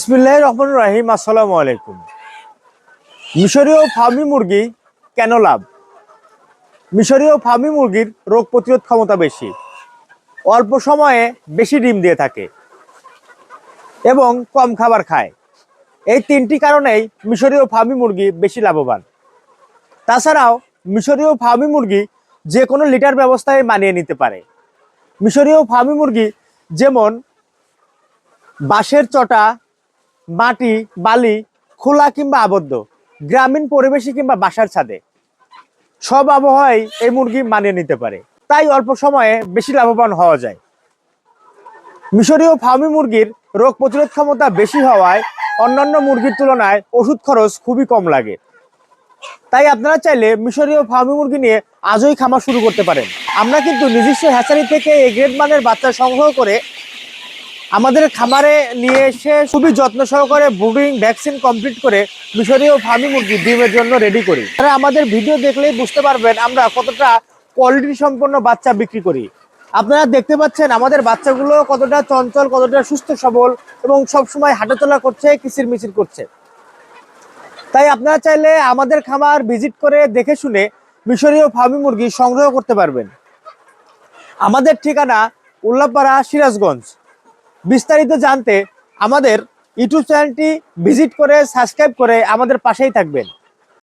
বিসমিল্লাহির রহমানির রহিম। আসসালামু আলাইকুম। মিশরীয় ফার্মি মুরগি কেন লাভ? মিশরীয় ফার্মি মুরগির রোগ প্রতিরোধ ক্ষমতা বেশি, অল্প সময়ে বেশি ডিম দিয়ে থাকে এবং কম খাবার খায়। এই তিনটি কারণেই মিশরীয় ফার্মি মুরগি বেশি লাভবান। তাছাড়াও মিশরীয় ফার্মি মুরগি যে কোনো লিটার ব্যবস্থায় মানিয়ে নিতে পারে। মিশরীয় ফার্মি মুরগি যেমন বাঁশের চটা, মাটি, বালি, খোলা কিংবা আবদ্ধ, গ্রামীণ পরিবেশে কিংবা বাসার ছাদে সব আবহাওয়ায় এই মুরগি মানিয়ে নিতে পারে, তাই অল্প সময়ে বেশি লাভবান হওয়া যায়। মিশরীয় ফার্মি মুরগির রোগ প্রতিরোধ ক্ষমতা বেশি হওয়ায় অন্যান্য মুরগির তুলনায় ওষুধ খরচ খুবই কম লাগে। তাই আপনারা চাইলে মিশরীয় ফার্মি মুরগি নিয়ে আজই খামার শুরু করতে পারেন। আমরা কিন্তু নিজস্ব হ্যাচারি থেকে এ গ্রেড মানের বাচ্চা সংগ্রহ করে আমাদের খামারে নিয়ে এসে খুবই যত্ন সহকারে ব্রুডিং ভ্যাকসিন কমপ্লিট করে মিশরীয় ফার্মি মুরগি ডিমের জন্য রেডি করি। তারা আমাদের ভিডিও দেখলেই বুঝতে পারবেন আমরা কতটা কোয়ালিটি সম্পন্ন বাচ্চা বিক্রি করি। আপনারা দেখতে পাচ্ছেন আমাদের বাচ্চাগুলো কতটা চঞ্চল, কতটা সুস্থ সবল এবং সবসময় হাঁটাচলা করছে, কিচির মিচির করছে। তাই আপনারা চাইলে আমাদের খামার ভিজিট করে দেখে শুনে মিশরীয় ফার্মি মুরগি সংগ্রহ করতে পারবেন। আমাদের ঠিকানা উল্লাপাড়া, সিরাজগঞ্জ। বিস্তারিত জানতে আমাদের ইউটিউব চ্যানেলটি ভিজিট করে সাবস্ক্রাইব করে আমাদের পাশেই থাকবেন।